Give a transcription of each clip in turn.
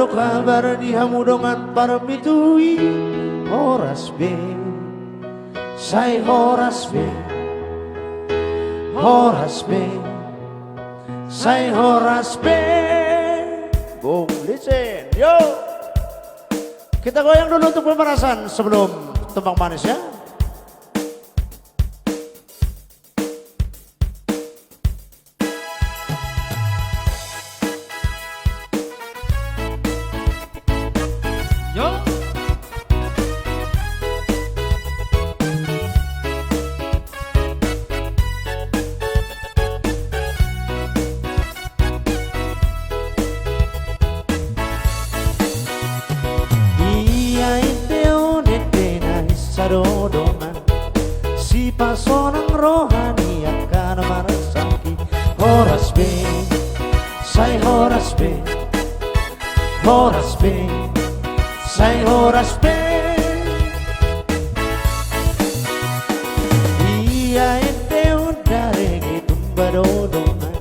Nado kabar di hamudongan parmitui Horas be Say Horas be Horas be Say Horas be. Boom, listen, yo. Kita goyang dulu untuk pemanasan sebelum tumpang manis ya. Dodongan si pasonang rohani akan merasaki Horas be Say Horas be Horas be Say Horas be. Iya ente udare gitumba dodongan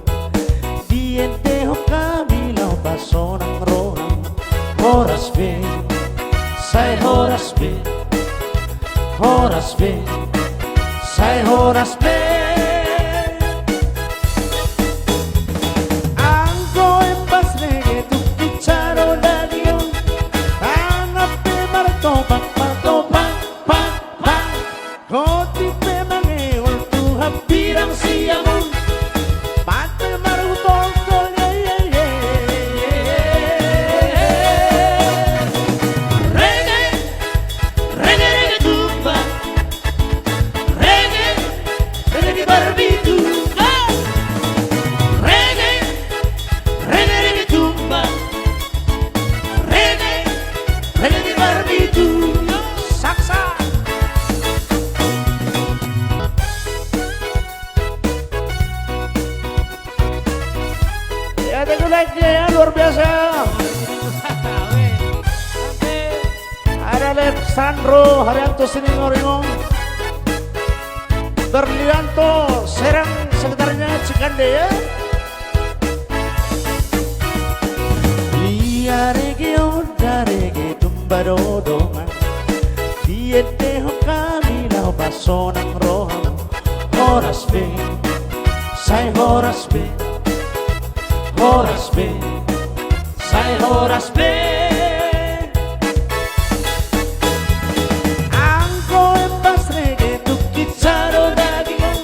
di ente hokabilau pasonang rohani Horas be Say Horas be Horas be, say Horas be. Angko embas nege tu kicharo dadion, anape martopak martopak pak pak. Koti pe mangeol tu hampirang siamon, pate marutol tol ye ye ye. Reggae, reggae reggae tumba. Ya tengo like-nya ya, luar biasa. Ada Alexandro Haryanto Siningoringo, Berlianto Serang sekitarnya Cikande ya. Iya regio da regi tumba dodongan diete hokami lau pasonang rohang Horas be Say Horas be Horas be Say Horas be. Angko embas rege tu kicharo dadion,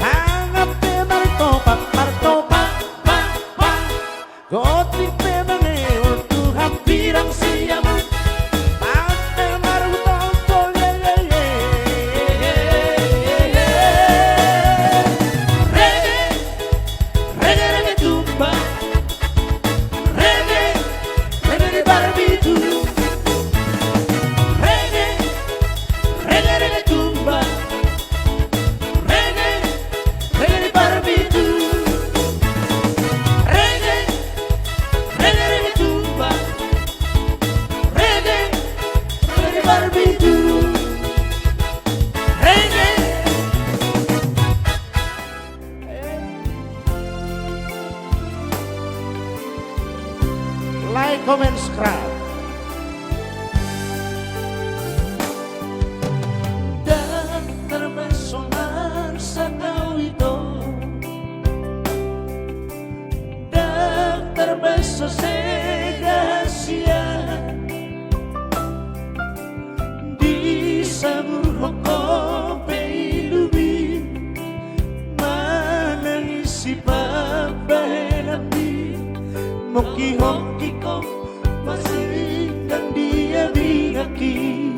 hangape martopak martopak pak pak. Goti pe mangeol tu hampirang siamon, pate marutol tol ye ye ye. Reggae, reggae reggae tumba. Reggae, reggae di barbitu. Reggae, reggae reggae tumba. Reggae, reggae di barbitu. Reggae, reggae reggae tumba. Reggae, reggae di barbitu. Reggae. Like, comment, subscribe. Dan terpesona sa ito, dan terbeso sa kasihan di saburo ko peilubi manangisi pagbahelami moki-hoki ko masih dan dia bingaki.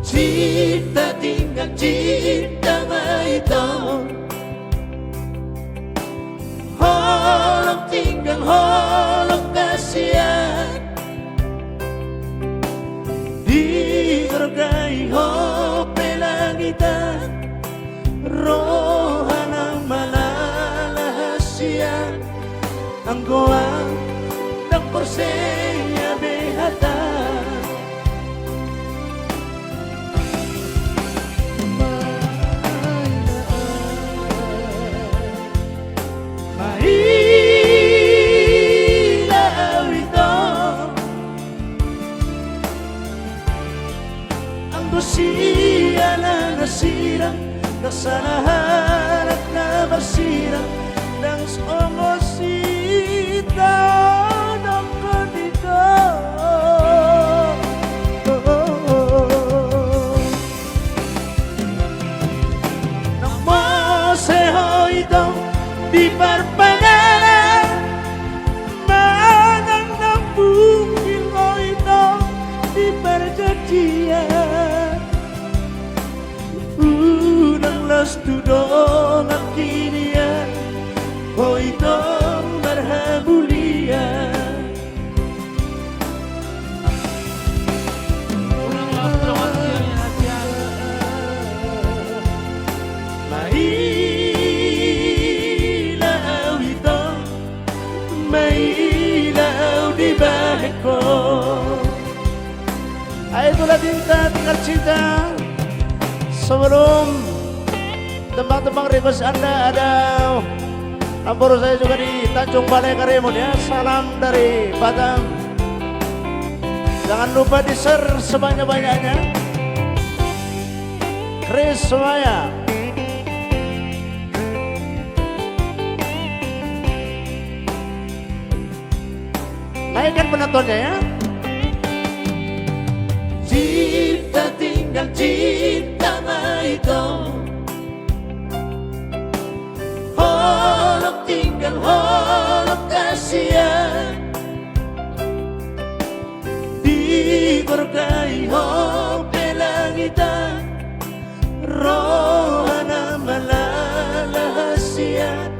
Cita tinggal cita maito, holok tinggal holok kasihan di gergai hope langitan rohanang malalahasian ang goang ng porseya behata. Kesalahan na bersirang dan omosita ng kanito. Nang moseho ito di parpangalan, manang ng bukil ko ito di perjanjian. Las tudong ang kinian ko itong marhabulian. Mailaw ito, mailaw di bahay ko. Ay itulah cinta, tinggal cinta. Sebelum tembang-tembang request Anda ada nomor saya juga di Tanjung Balai Karimun ya. Salam dari Batam. Jangan lupa di share sebanyak-banyaknya. Chris semuanya. Naikkan penontonnya ya. Cinta tinggal cinta maitong, holok tinggal holok kasihan, diberkahi hope langitan, rohana malalahasian,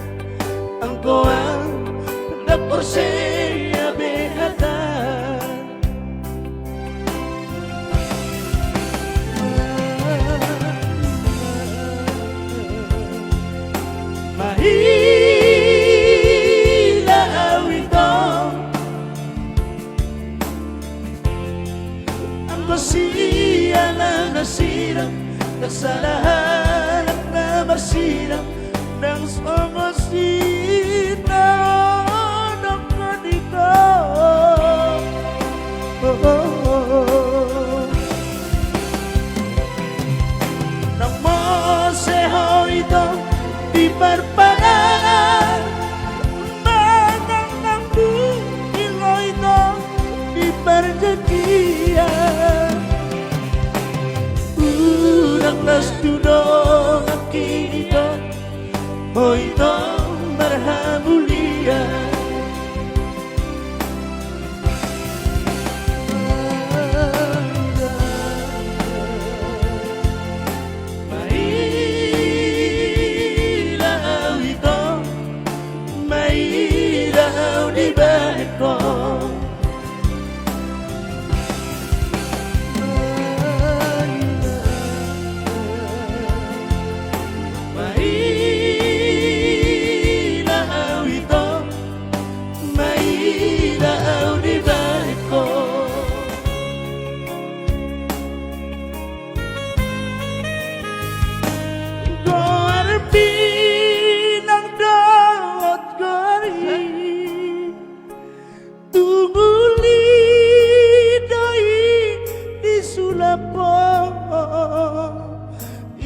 engkau ang dapur saya behatan. Ilaw ito ang basiya na nasirang, kesalahan na bersirang ng somosita ng kanito. Nang moseho ito di parpangalan, manang ng bukil ko ito di perjanjian. Unang las tudong ang kinito mo itong marhabulian.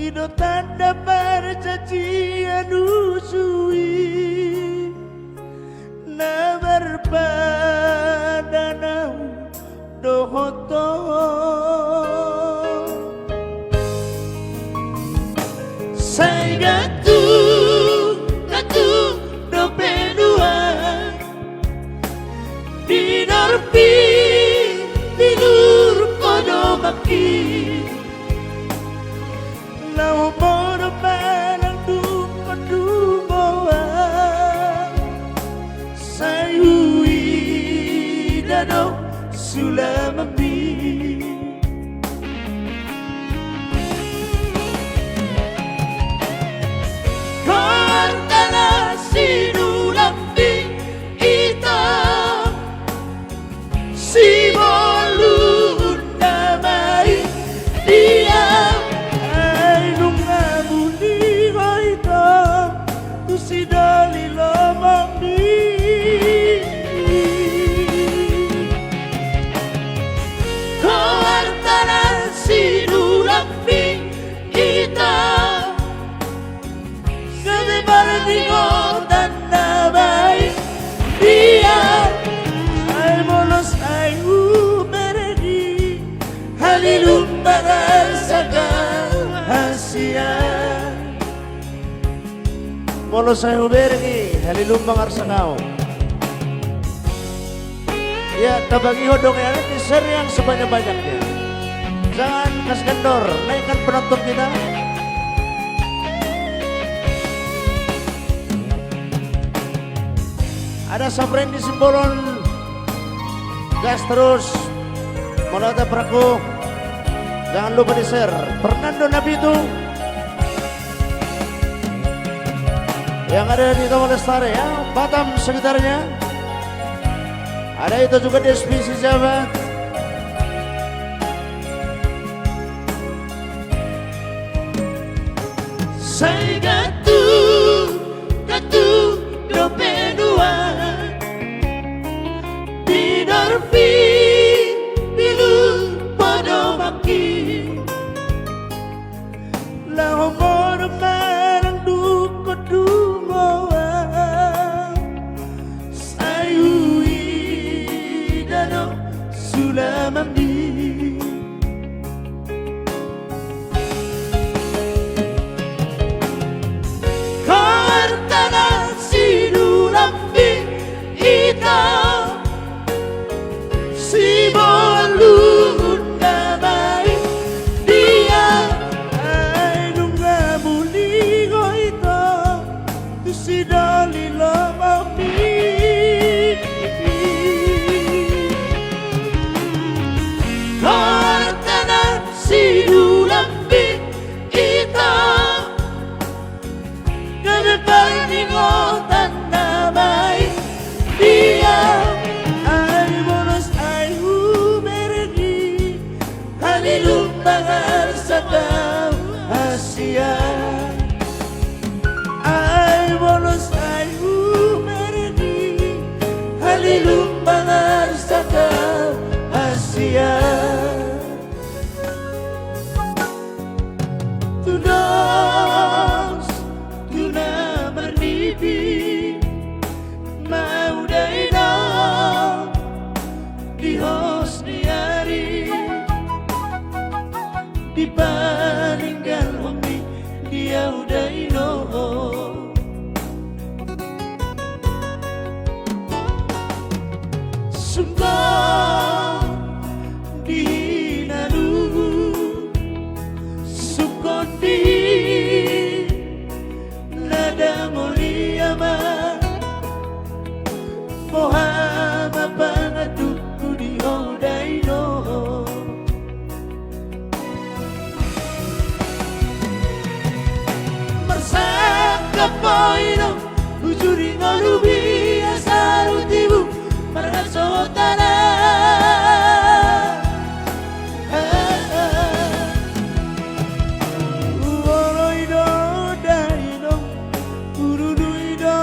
Ino tanda perjanjian usui na berpadanau dohoto saya gatu do penua di norpi di nur kono maki. Lau moro parang dumadumawan, sayui dano sulamambi. Kantala sinulambi ita, si bolun damai dia. Si dali lamang di Molo saya bergi, halilumbang arsakau. Ya, tabagi hodong ya, teaser yang sebanyak-banyaknya. Jangan kas kendor, naikkan penonton kita. Ada Sapren di Simbolon, gas terus, Monata Praku, jangan lupa di share. Fernando Nabitu, yang ada di Taman Lestari ya, Batam sekitarnya. Ada itu juga di SPC Jabat. Saya gatu dopenua Bidorfi bilu podo maki Lahomor marang duko dumoa Sayui dano sulamamdi Kartana sinulambi ita Si bolun damai dia Ay nunga muli ko ito Si dalila mami Kartana sinulambi ita Nagkalingotan damai dia Ay bolos ay humergi Halilumbangar sa daw Asya Ay bolos ay humergi Halilumbangar sa daw Asya Tunos Tuna bernibi Maudai na Di hosni hari Di paninggal umi Dia udah ino Sungguh di nalu Sukondi Nada mulia ma Mohama pangaduku di odaino Marsaka poino Ujuri ngolubi asaru tibu Marasotana Uoroido daino Uruduido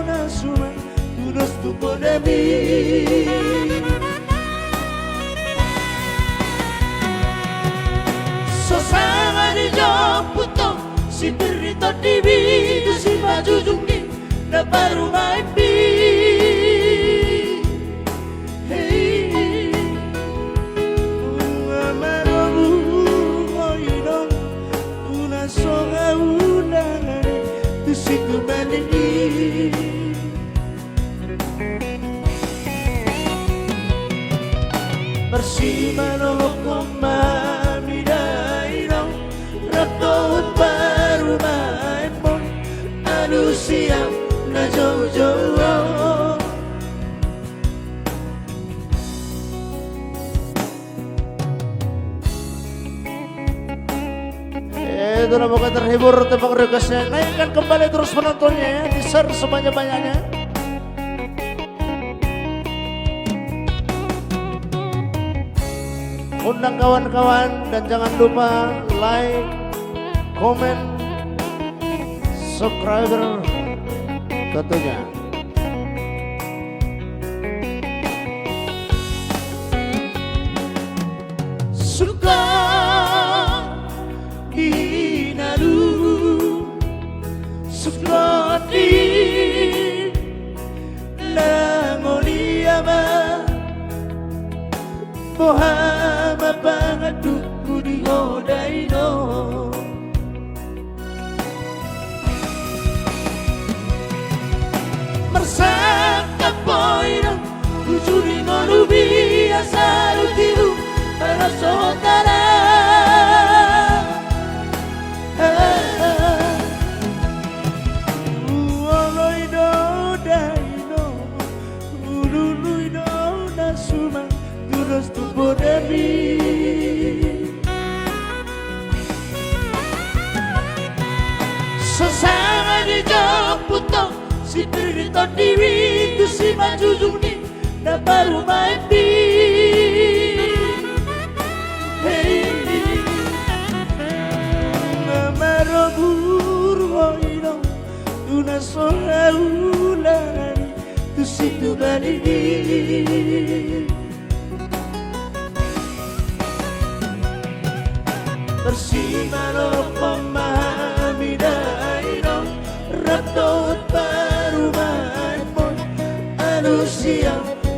nasuma Tudos tu podemi Sosama di Joputo Si berito di bidu Si majujungi Na baru maipi Hey Amarobu oido Una soga unangani Tu situ bandini Bersimano kumami dairo Rakot baru maipon Anu siap na jojo Itu lah pokoknya terhibur tembak requestnya. Naikkan kembali terus penontonnya ya, di share sebanyak-banyaknya. Undang kawan-kawan dan jangan lupa like, komen, subscriber tentunya. Suka inalu Sukroti Langoliama Mohama pangaduku di odaino salutiru para saudara. Sesama di Jogputo si Pirito Dewi tu si Majujuni na baru main di Namaro burwoino una sola ulani tu si tu balini Persimano pemahami daino Ratot parumahan mo Ano siya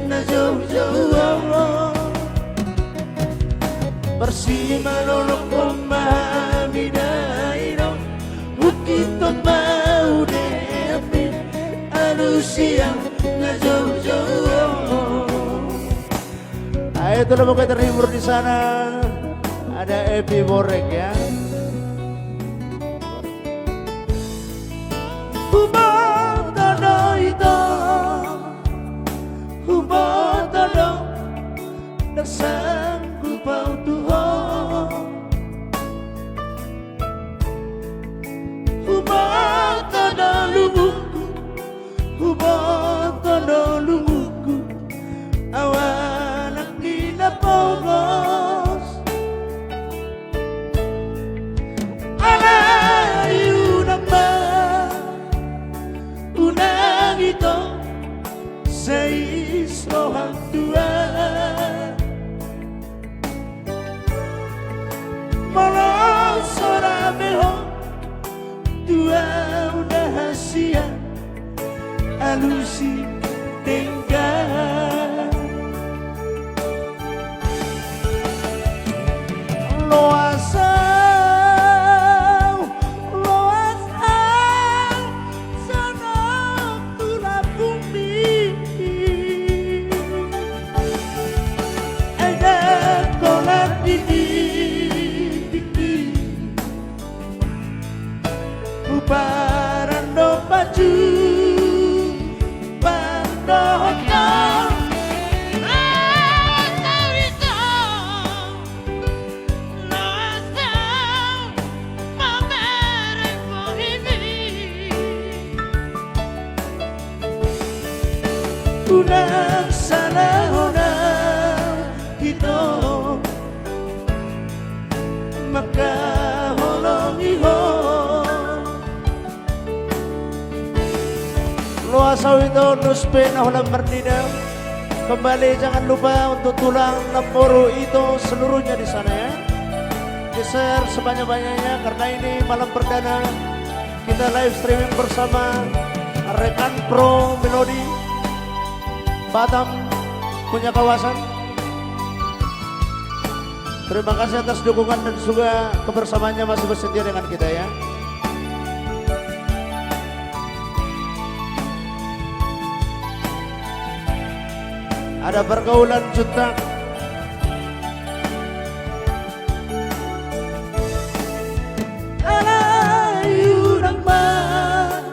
na jauh-jauh Persimano pemahami daino Bukito mau deapin Ano siya na jauh-jauh. Ayo tuh mau kita terhibur di sana. Ada Epi Borek ya. Humatono ito, humatono, nagsanggup ang tuhod. Humatono lumuko, humatono lumuko, awan ang kinapogos. Seis rohang tua Malang sorameho Tua udah hasia Alusi tinggal Loasa Parando baju Pandota Atarito Loasa Mamere Pohimi Unang sana unang ito Makaholong iho Luasaw itu Nuspe na Hulang Marnina. Kembali jangan lupa untuk tulang Namporo itu seluruhnya di sana ya. Di-share sebanyak-banyaknya karena ini malam perdana kita live streaming bersama rekan Pro Melody Batam punya kawasan. Terima kasih atas dukungan dan juga kebersamaannya masih bersedia dengan kita ya. Ada pergaulan jutak Alayu nangman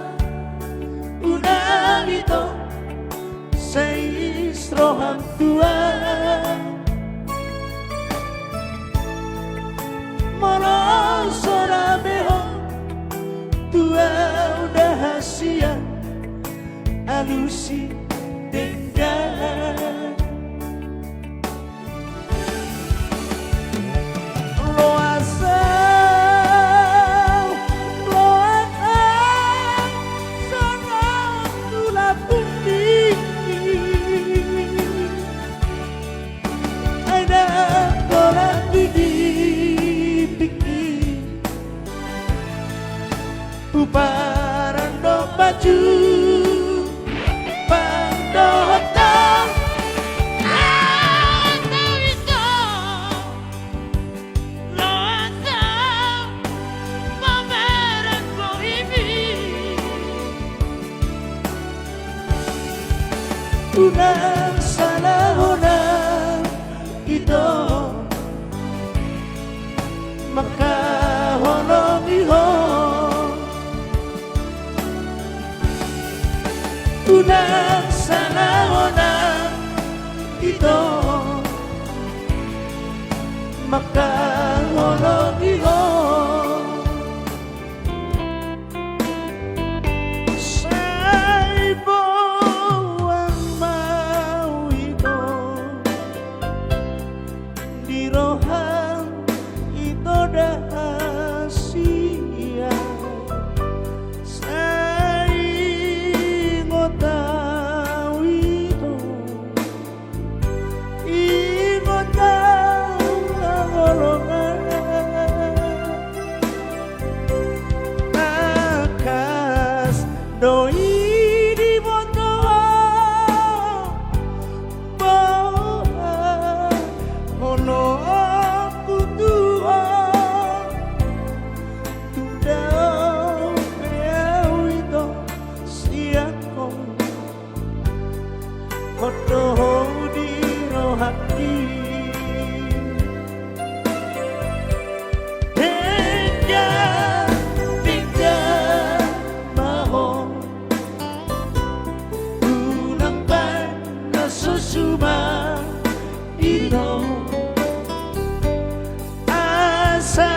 Unang ito Seis rohang tua Malang sorameho Tua udah hasia Alusi tinggal Parando baju Pandota Atarito Loasa Mamere Pohimi Unang sana unang unang sanahona ito makahulog iho sa ibawang mau ito dirohan ito dahasiya sa ingotaw ito ingotaw ang olongan akas doi di boto boha hono kutua tudao eu ito siako koto di rohati susuma ito asa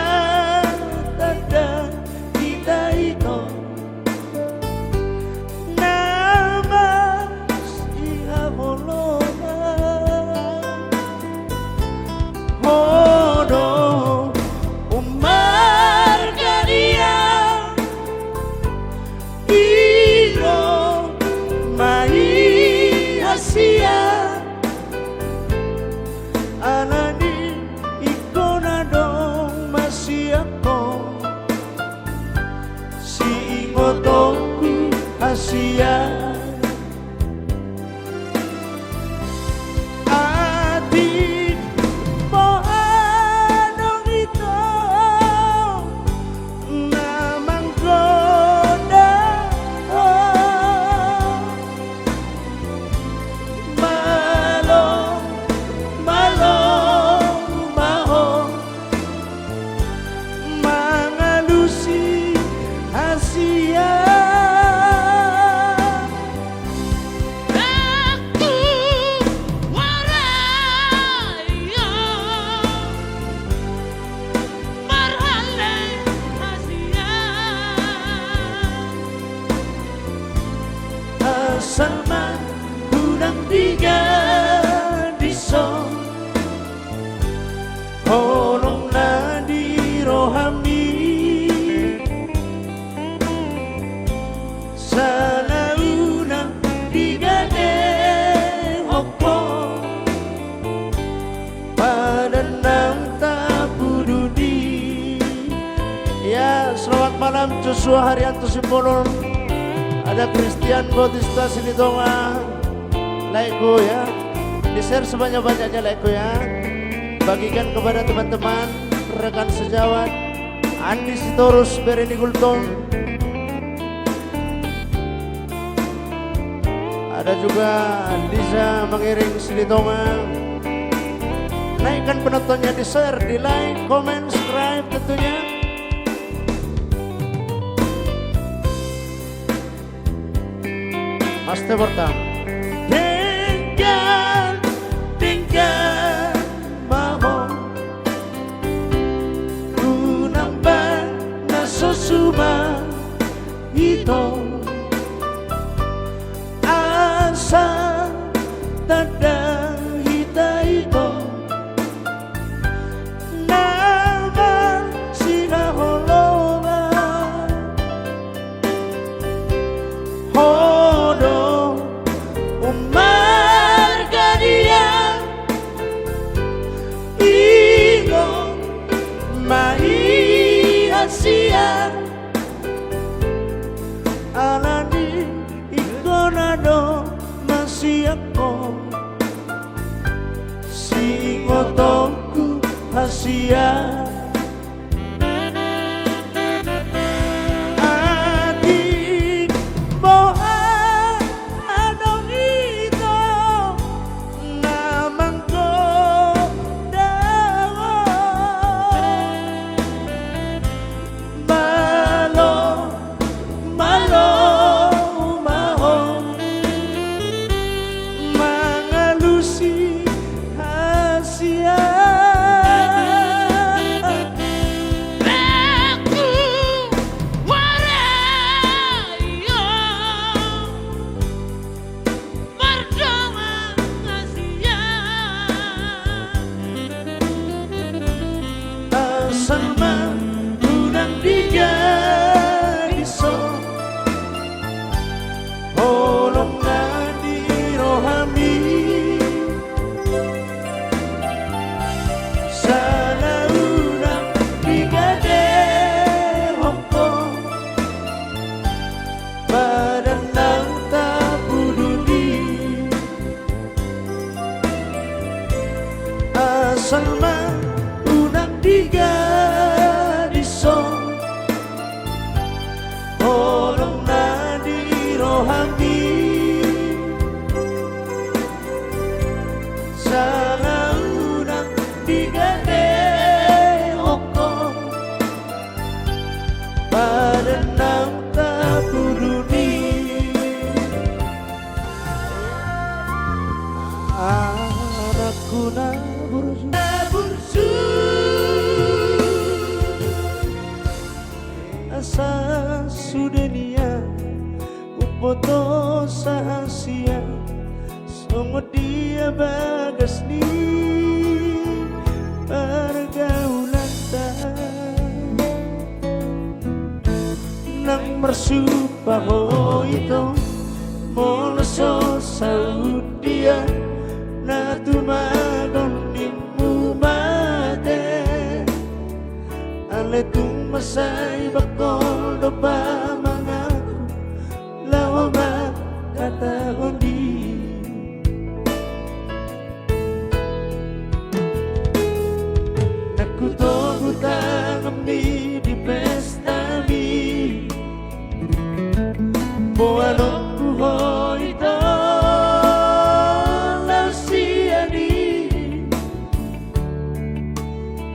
tanda kita ito namas ihabolongan hono umar kania ino mai hasia anani ikona dong masih ako si ingotongku asia atin mo anong ito namang goda malong malong maho mga lusi Asia aku waraya marhale Asia asal man unang tiga diso honong na di rohami sana unang tiga hoko padanang tapududi. Ya, selamat malam Joshua Haryanto Simbolon. Ada Christian Bautista Sinitonga, laiku ya. Di-share sebanyak-banyaknya laiku ya. Bagikan kepada teman-teman, rekan sejawat, Andi Sitorus, Berini Gultong. Ada juga Liza mengiring Silitonga. Naikkan penontonnya, di-share, di-like, comment, subscribe tentunya. Mas Teborta. tinggal tinggal maho unang ban na susuma ito asa tanda hita ito naman sinaholongan hono umar kania ino mai hasia Alani ikonado masih ako si ngotongku hasia adik moha anong ito namang kodawa malo malo maho sudenia upoto sahasia songo dia bagas ni pergaulan nang mersupaho ito moloso saudia na tumagon nimu mate ale tung masay bakol do pa mga lawa makataon di nagkutong-utang kami di pesta mi buwanong buho ito lausiani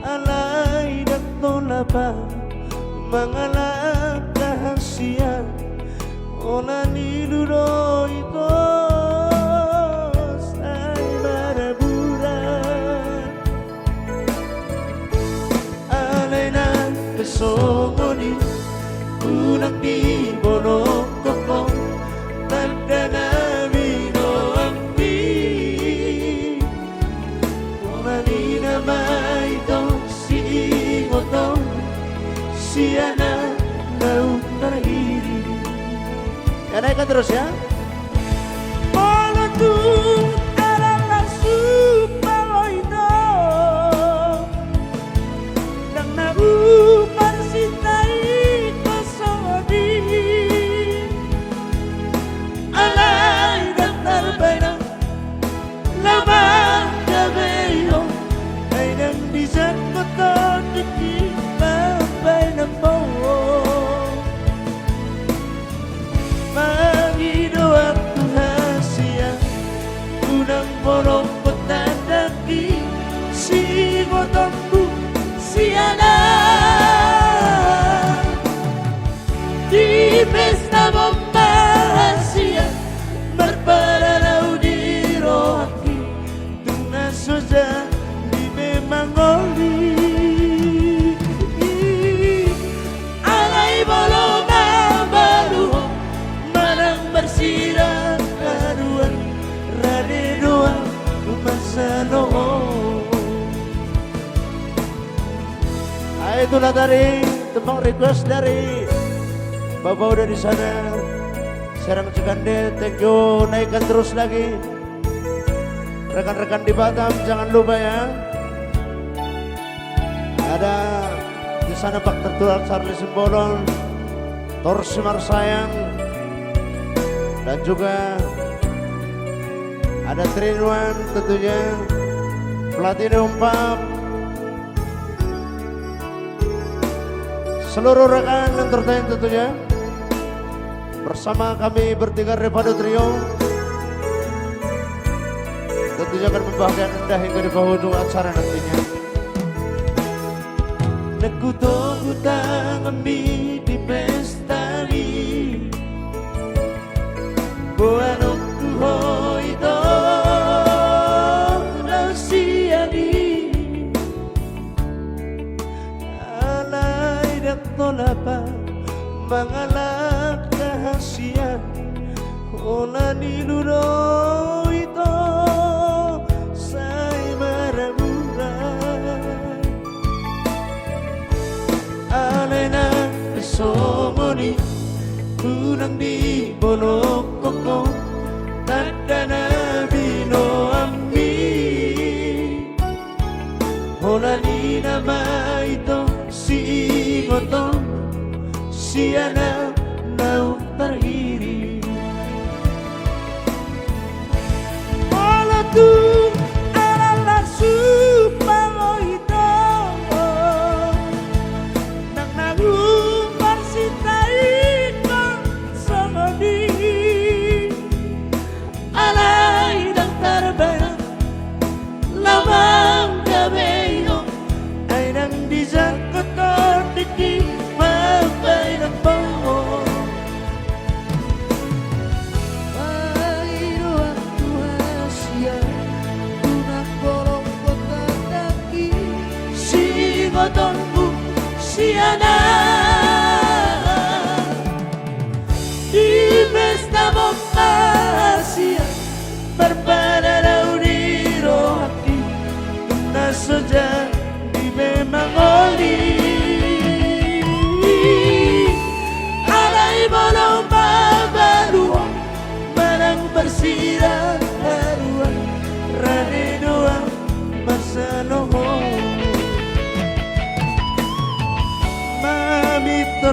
alay daktola pa mga lakahasiyan o naniluro ito sa'y maraburan alay na kasongoni unang di bonong kokong tanda namin o ambi umani naman itong si Ingotong siya na naunariri yan ay ka terus ya Malatung adalah supaloito nang naupar sintai kosodi alay daftar bainang lamang gabeyo ay nang bisan ko to dikit babay na po Magido ang tuhasya unang borong patadaki si Ingotongku siya na di pesta bombahasya marparanaw di rohaki tungasoja di memang oli alay bolong baru manang bersirah karuan rade doa masa loo itulah dari tembang request dari Bapak udah di sana Serang Cikande, thank you, naikkan terus lagi rekan-rekan di Batam jangan lupa ya ada di sana Pak Tertular Charlie Simbolon Torsi Marsayang dan juga ada Trinuan tentunya Platinum Pub seluruh rekan entertain tentunya bersama kami bertiga Revado Trio tentunya akan membahagiakan Anda hingga di penghujung acara nantinya. Nagkutong-utang kami di pesta ni buwanong tuho ito lausiani alay daktola pa mga lakahasiyan o naniluro ito sa'y maramuran alay na kasomoni unang di bonok koko tanda na bino ambi holani nama ito si Ingotong siya na nauntariri Malatung adalah supaloito nang nagumar sintai kong sangodi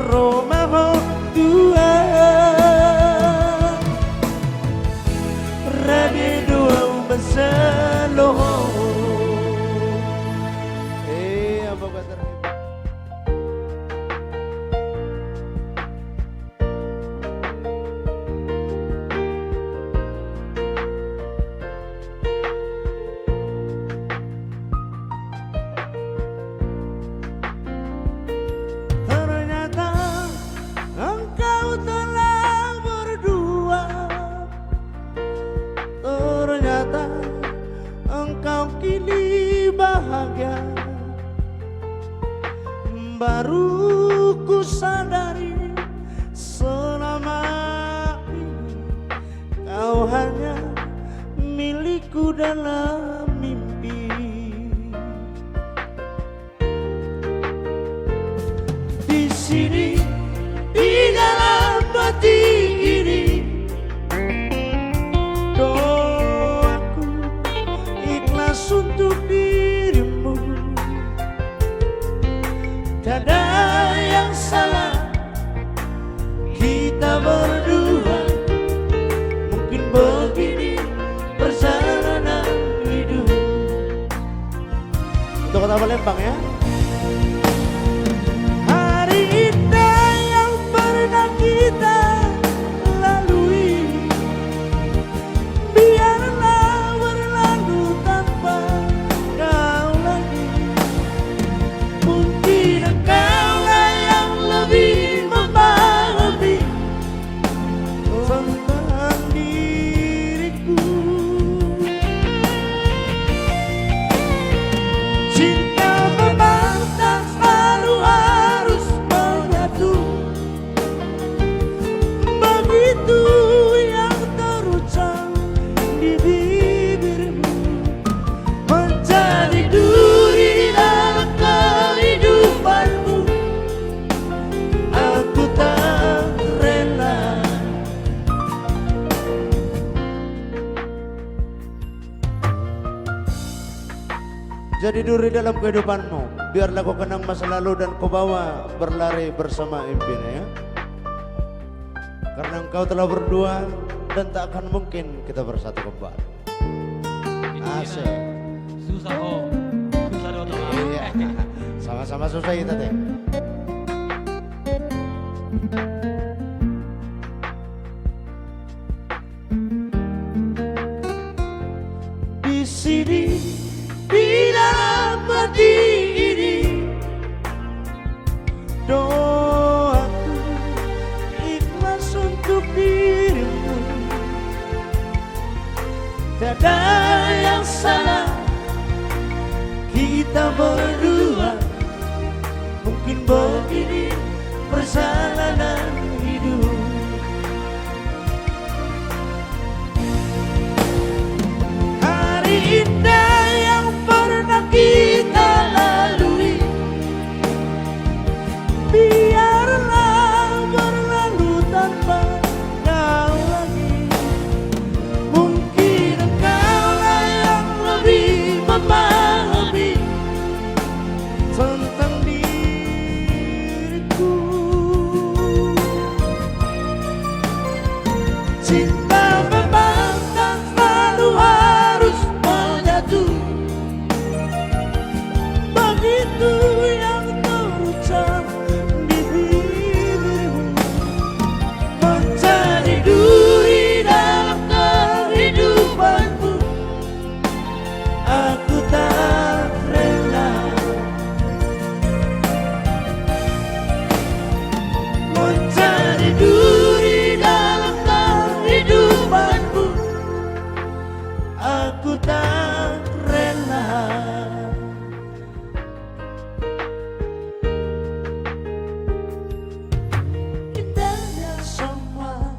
Romeo dua Radi dua bersaloh. Apa kata ternyata engkau telah berdua, ternyata engkau kini bahagia. Baru ku sadari selama ini kau hanya milikku dalam mimpi. Di sini di dalam hati ini doaku ikhlas untuk dirimu. Tiada yang salah kita berdua, mungkin begini perjalanan hidup. Untuk kota Palembang ya. Hari indah yang pernah kita lalui, biarlah berlalu tanpa kau lagi. Mungkin engkaulah yang lebih memahami tentang diriku. Cinta memang tak selalu harus menyatu, begitu yang terucap di bibirmu menjadi duri dalam kehidupanmu. Aku tak rela. Jadi duri dalam kehidupanmu, biarlah kau kenang masa lalu dan kau bawa berlari bersama impiannya. Karena engkau telah berdua dan tak akan mungkin kita bersatu kembali. Asik. Susah kok. Susah dong. Iya. Sama-sama susah kita teh. Di sini di dalam hati ini doaku ikhlas untuk dirimu. Tiada yang salah kita berdua, mungkin begini perjalanan hidup. Hari indah yang pernah kita lalui, biarlah berlalu tanpa kau lagi. Mungkin engkaulah yang lebih memahami tentang diriku. Cinta memang tak selalu harus menyatu, begitu yang terucap di bibirmu menjadi duri dalam kehidupanmu. Aku tak rela menjadi duri dalam kehidupanmu. Aku tak rela. Indahnya semua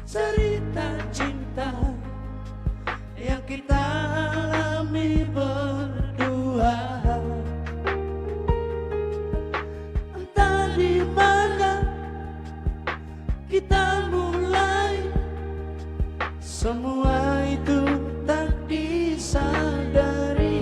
cerita cinta yang kita alami berdua. Entah di mana kita mulai, semua itu tak disadari.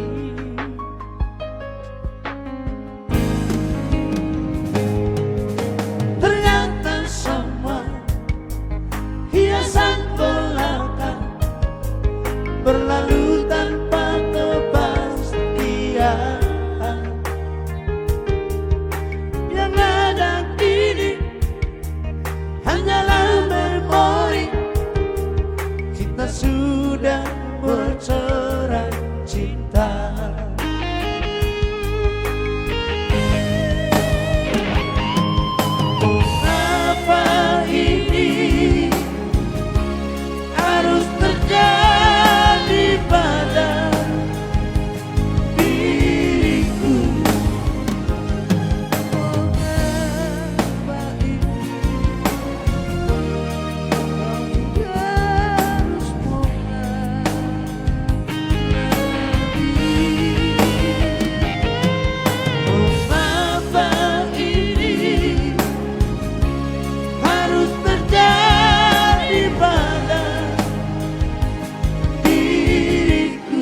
mudah bercerai cinta. Mengapa ini harus terjadi pada diriku? Mengapa ini kau harus mengapa ini harus terjadi pada diriku?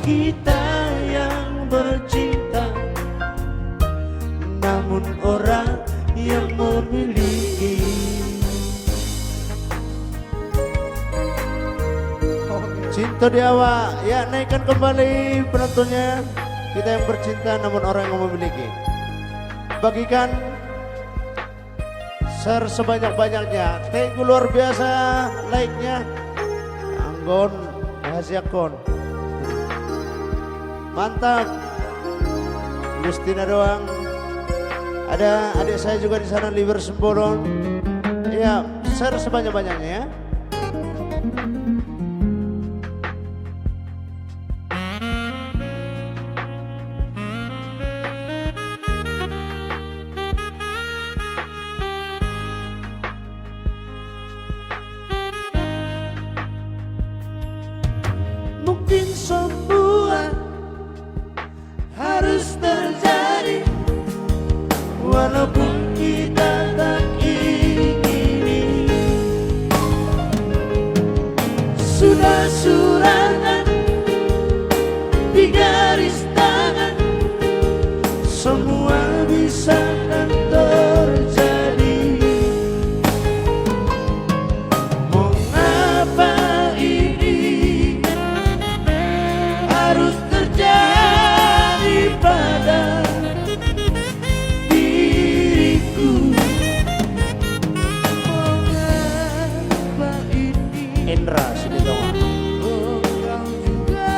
Kita yang bercinta, namun orang yang memiliki. Cinta di awak, ya naikkan kembali penontonnya. Kita yang bercinta namun orang yang memiliki. Bagikan share sebanyak-banyaknya. Thank you luar biasa like-nya. Anggon, rahasia kon. Mantap. Justina doang. Ada adik saya juga di sana, Liver Sembolon. Ya, share sebanyak-banyaknya ya. Mungkin semua harus terjadi, walaupun kita tak ingini. Sudah suratan di garis tangan, semua bisa dan terjadi. Mengapa ini harus terjadi pada diriku? Mengapa ini Indra sini dong. kau juga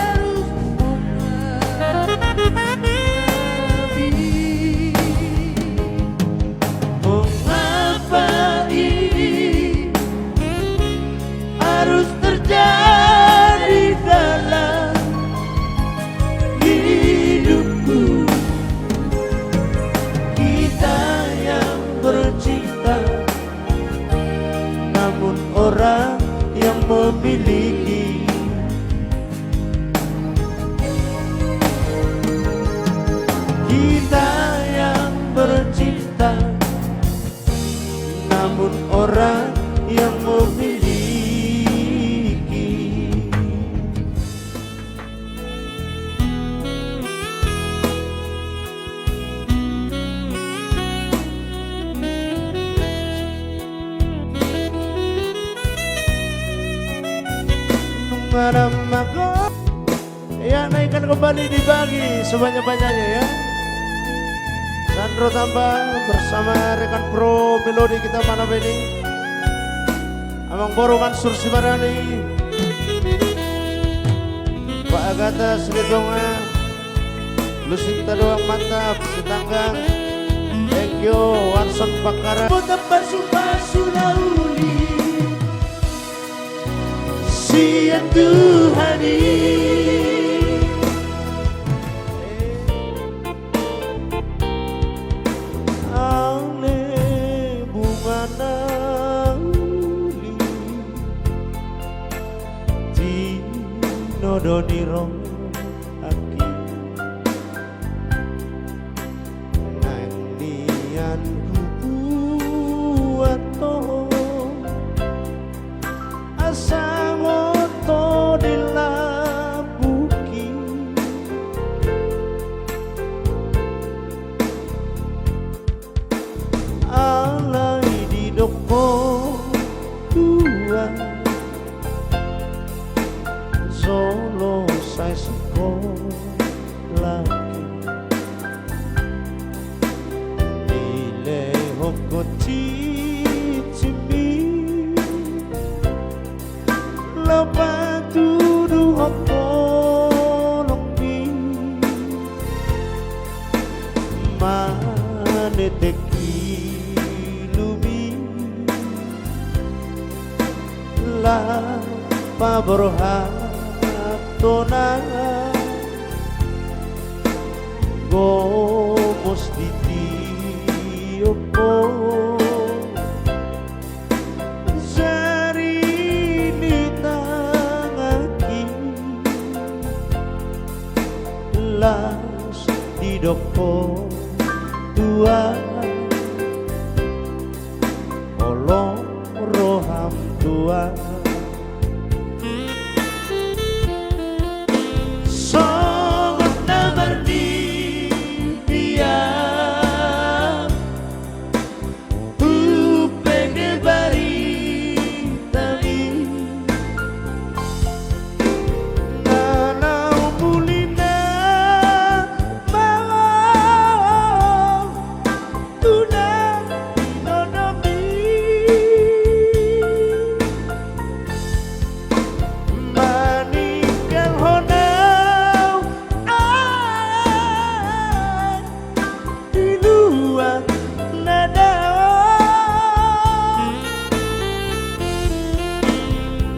harus menghadapi? Mengapa ini harus terjadi dalam hidupku? Kita yang bercinta, namun orang yang memiliki. Kita yang bercinta, namun orang yang memiliki. Malam mako, ya naikkan kembali, dibagi sebanyak-banyaknya ya. Sandro Tambang bersama rekan pro melodi kita malam ini, Amang Boro Mansur Sibarani, Pak Agatha Silitonga, Lucinta doang mantap, Sitanggang, thank you, Warson Pakara. Pasu-pasu lauli siang Tuhan Ale bunga nauli Tino donirong aki Nandian kubuat asang oto dilabuki alai di doko dua solo saya sekolah nilai hoko cicimi teki lumi la pabrohatona gomos ditiopo zarinitangaki las didoko tua olong roham tua sangat namardi dia upenge bari tami nanau mulina mau tuna nonomi maninggal honau ay di luar nada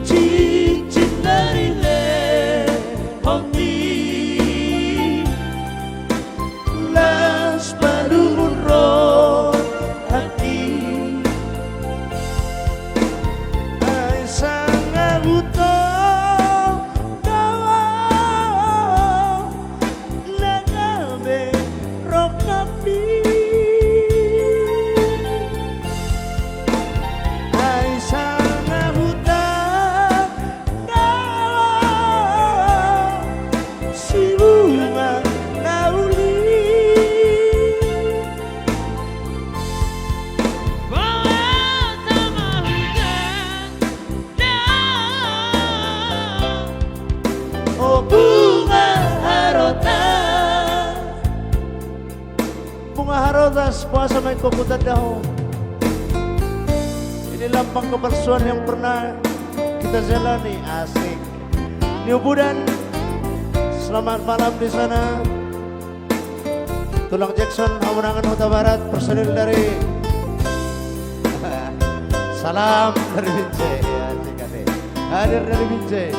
cincin dari lehomi las barumun roh hati ay sangat butuh dawa lagabe rokapi ay sangat butuh dawa si bunga nauli oh bunga harotas puasa may kukutan daw. Ini lambang kebersuan yang pernah kita jalani, asik. New Budan, selamat malam di sana. Tulang Jackson, Amunangan Huta Barat, personil dari salam dari Binjai, ya, CKD. Hadir dari Binjai.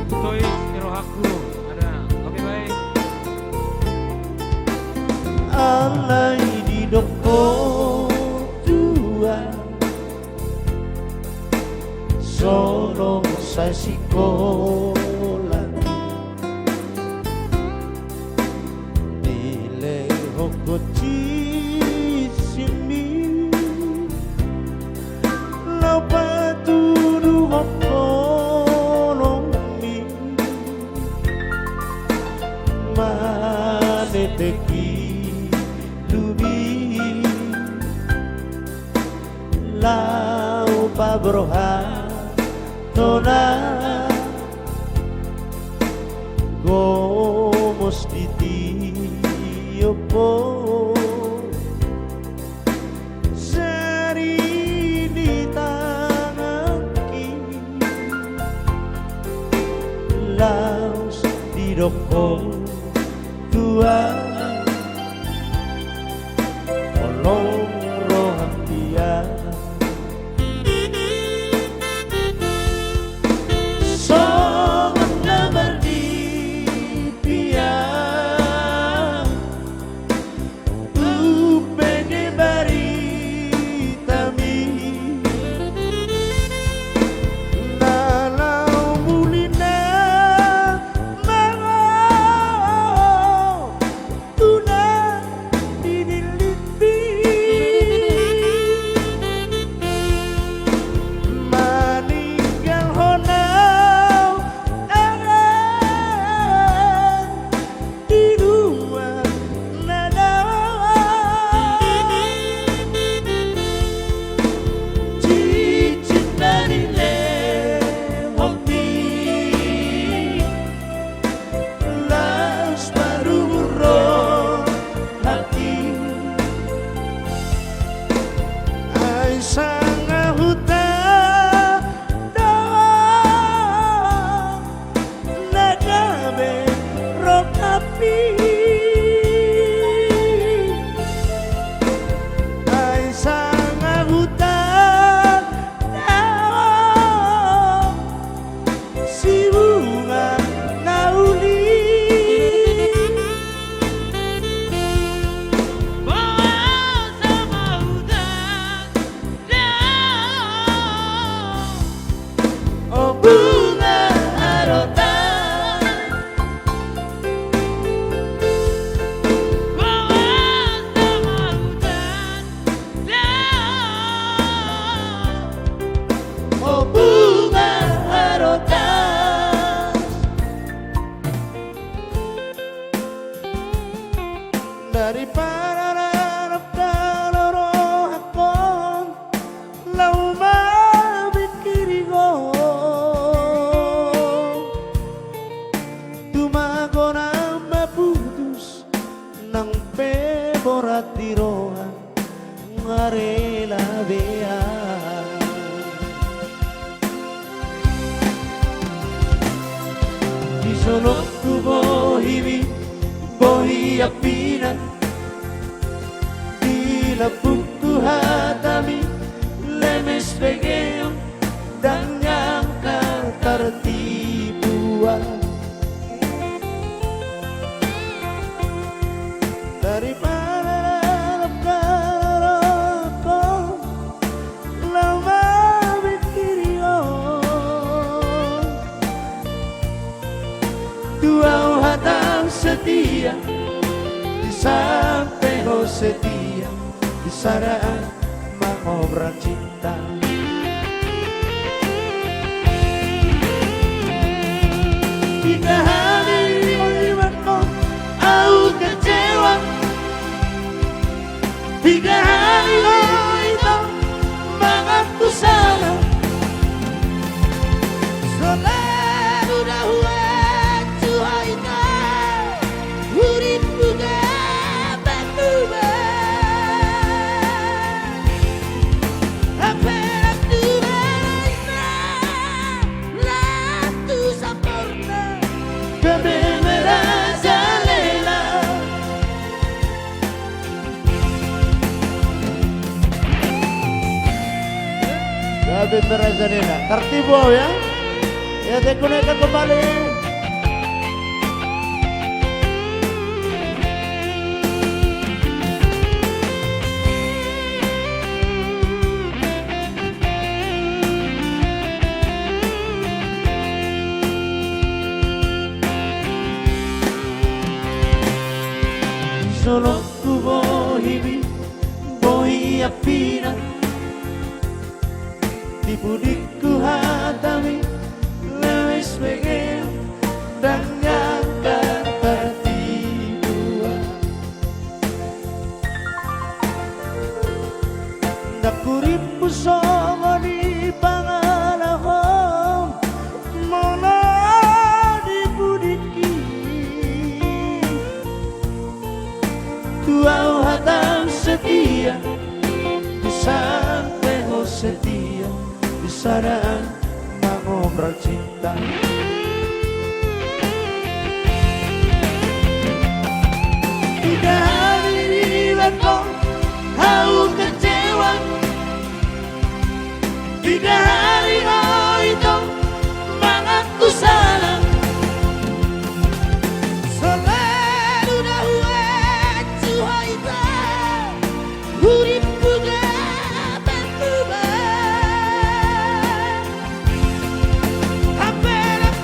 Toys Irohaku ada. Oke baik. Alay di doko tua solo sa sikola nile hokochi simi lau paturu hokonomi maneteki lau pabroha tona gomos ditiopo zarinitangaki laus didoko tua olong roham dia sangat namardi dia upenge bari tami nalau mulina mau tuna didilipi maninggal honau aran di luar nada cincin dari lehomi las baru roh hati ay sangat huta dawa nagabe rokapi marela bea. Di sono tu bohimi, bohi apina, di labuk tu hatami, lemes pegeo, dan yang tertipuan. Daripada dalam karoko, lama berkirio, dua hatang setia, di sampai setia, di saraan mengobrak cinta. Hingga hari melibatku, aku kecewa. Hingga hari itu mengaku salah. Selalu dahulu cuaca, urip juga berubah. Apa yang lah tu sempurna, kami merajalela. Kami merajalela. Tertipu ya. Ya, digunakan kembali. Solo tu bohimi, bohi apina, di budiku hatami, lewis pegel, dan yang tertipuan. Dakuripu sama di pangalahom, mana di budiki. Dua hatang setia, di sampai setia, di saraan mengobrak cinta. Tiga hari di belakang, aku kecewa. Tiga hari itu mengaku salah. Selalu dahulu cuaca, urip juga berubah. Apa yang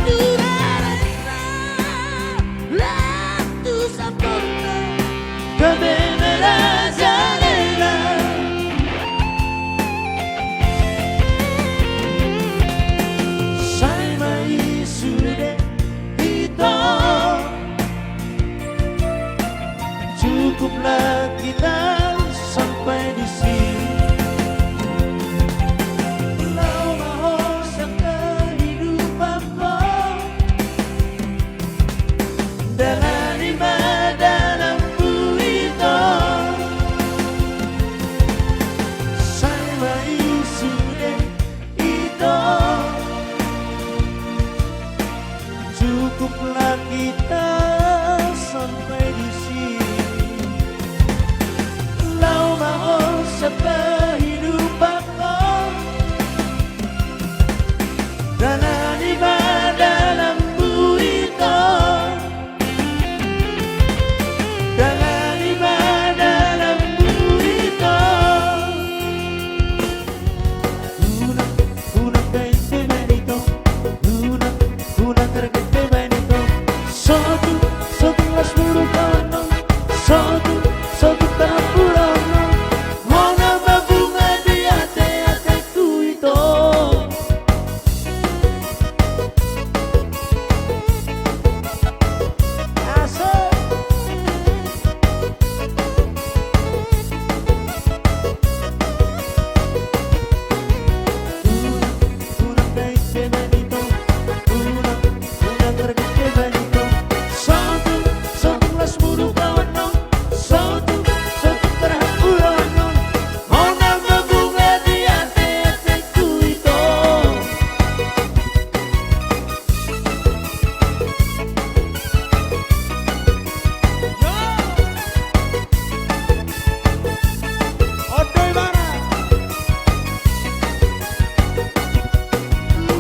Doi mana?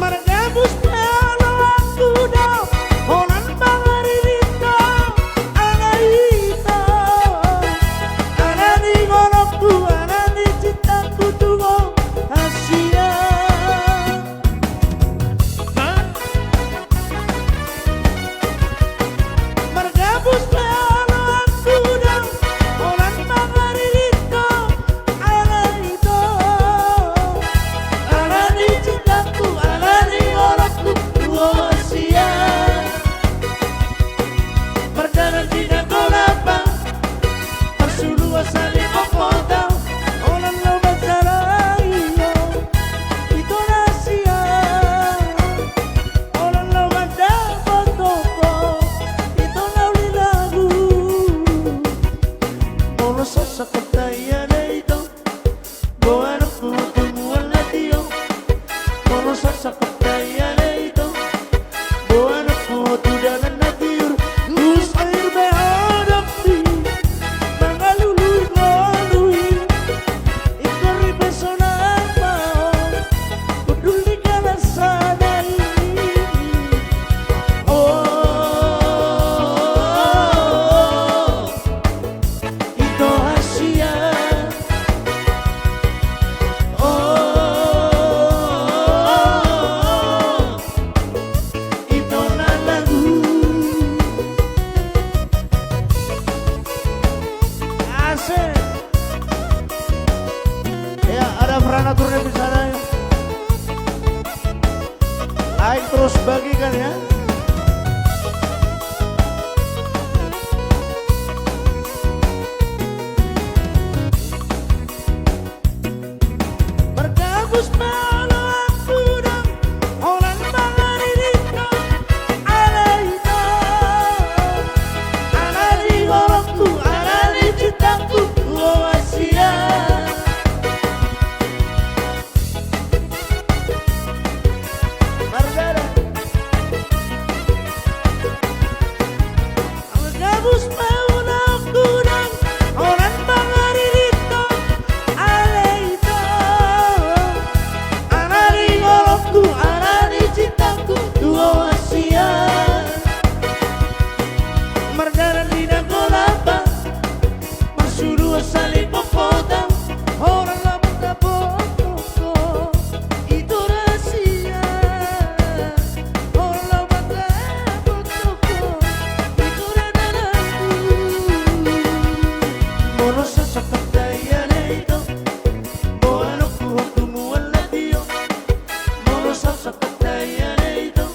Margabus pelo aku dong, holan bangaririto, anaito, anani golokku, anani cintaku tuwo Asia. Margabus pelo aku dong, holan bangaririto, anaito, anani cintaku, anani golokku tuwo Asia. Berjalan di Nagolapa, Parsulu asali Kokota, Olan lo Mazarayo, Ito na siya. Olan lo Madapotoko, Ito na ulilagu. Mono sa sakataya na ito, Buwan ako tumuan na tiyo. Mono sa sakataya na ito, Buwan ako tudanan na tiyo. Luz air behadap di, mga luluy-luluy. Ikaw rin personal mo, kuduli ka na sanay. Oh, ito Asia. Oh, ito na lagu. Asik. Ya, ada peranaturnya di sana ya. Aik terus bagikan ya. Bergabus pelo aku dong, holan bangaririto, anaito, anani golokku, anani cintaku, tuwo Asia. Margara. Bergabus pelo aku dong, holan bangaririto, anaito, anani golokku, anani cintaku, tuwo Asia. Margara di Nagolapa, Parsulu asali Kokota, Orang lo Madapotoko, Ito na siya. Orang lo Madapotoko, Ito na nalagu. Mono sa sakataya na ito, Buwan ako tumuan na tiyo. Mono sa sakataya na ito,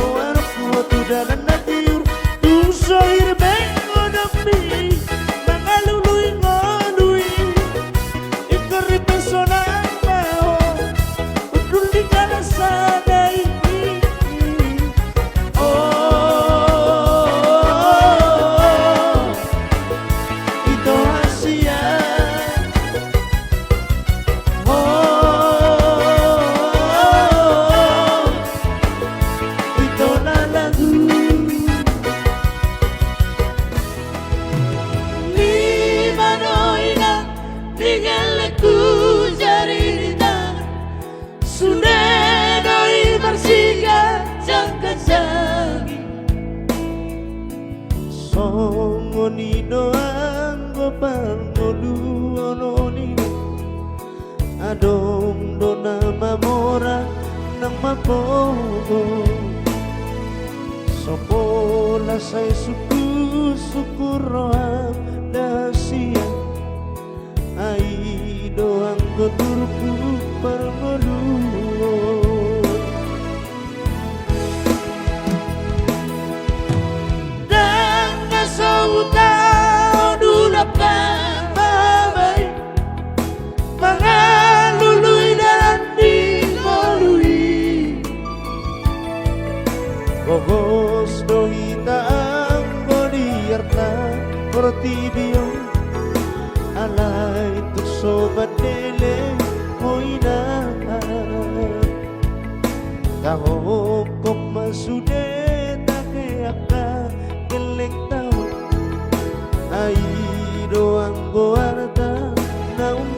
Buwan ako tudanan na tiyo. Tuso irbengo dami, mga luluy-nguluy. Ikaw rin personal mo, kuduli ka na sanay. Oh, ito Asia. Oh, ito na lagu. Ni manoy na tinggalku jarita, Sunenoy bersihkan jangka jangi. Songonino anggo pangolu ononino, Adong dona mamora nang mapogo. Sopola say suku roham dasia, ai doang koturku permoluo. Dan ngasau tau dulapan babay, mga luluy dan dimolui. Bogos dohita ang goliarta Portibio, alay tuk sobat dele moina. Kahokop masude takeaka gelek tau, ai doang goarta naun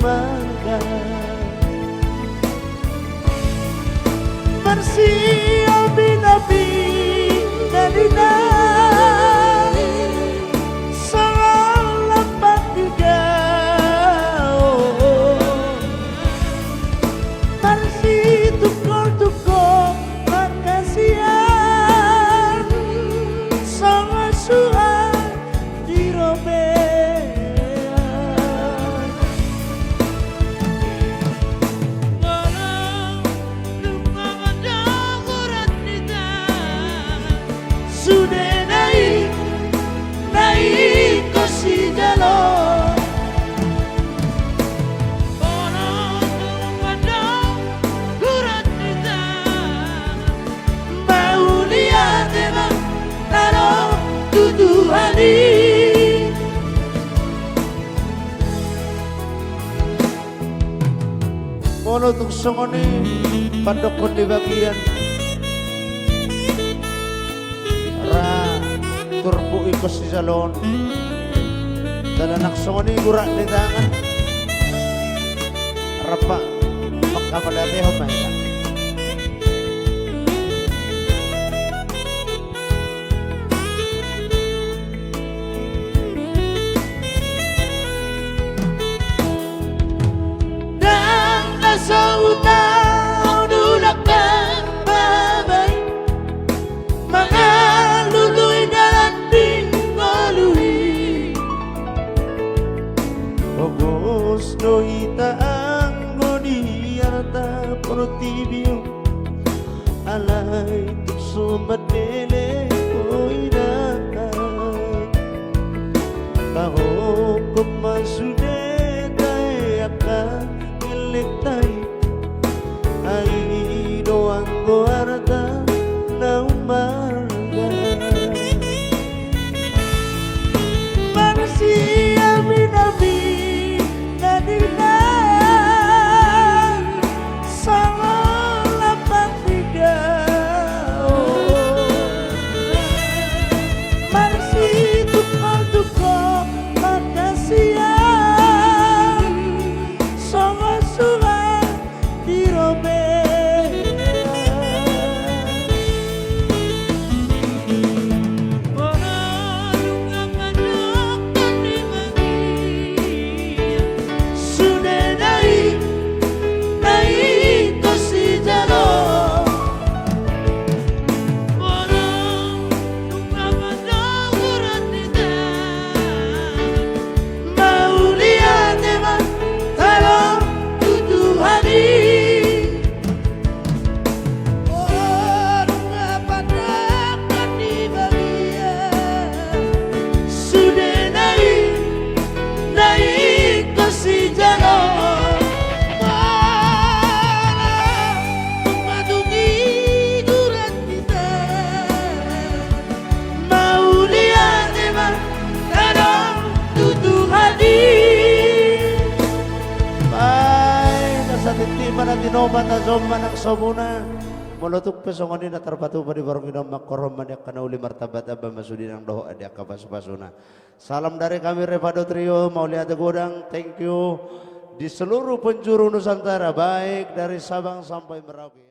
Marsia binabi Nadina Sangat juga Marsi tukol-tukol Makasian Sangat suat dirobean Sudah naik ke si jalur mau lihat emang taruh tuduhani mono tung songoni padokon di bagian turbo ikos si salon dan anak songoni gurak di tangan rapa makamadate homay dan nasa utang dulak kang babay mga luluy dalan di ngaluhi Ogos no itaang godiyarta portibio alay tukso madele oida kahokop masude tay aka ilektay ay doang goarta na umarga Marsia binabi Nadina Sangat lapan tiga Marsi tukol-tukol Makasian Sangat surat dirobean Sudah naik ke si jalur mau lihat emang kalau tuduhani orang ngapadakan di bagian sudah naik ke si jalur mengadungi duran kita mau lihat emang kadang tuduhani Bye nasa titiman at tinoban na zoman ang sobuna Mulutuk pesongoni na tarbatu pa di barong inam makoroman yak kanauli martabat abang masudin ang doho adik kapas-pasuna. Salam dari kami Revado Trio, Maulia Godang, thank you di seluruh penjuru Nusantara, baik dari Sabang sampai Merauke.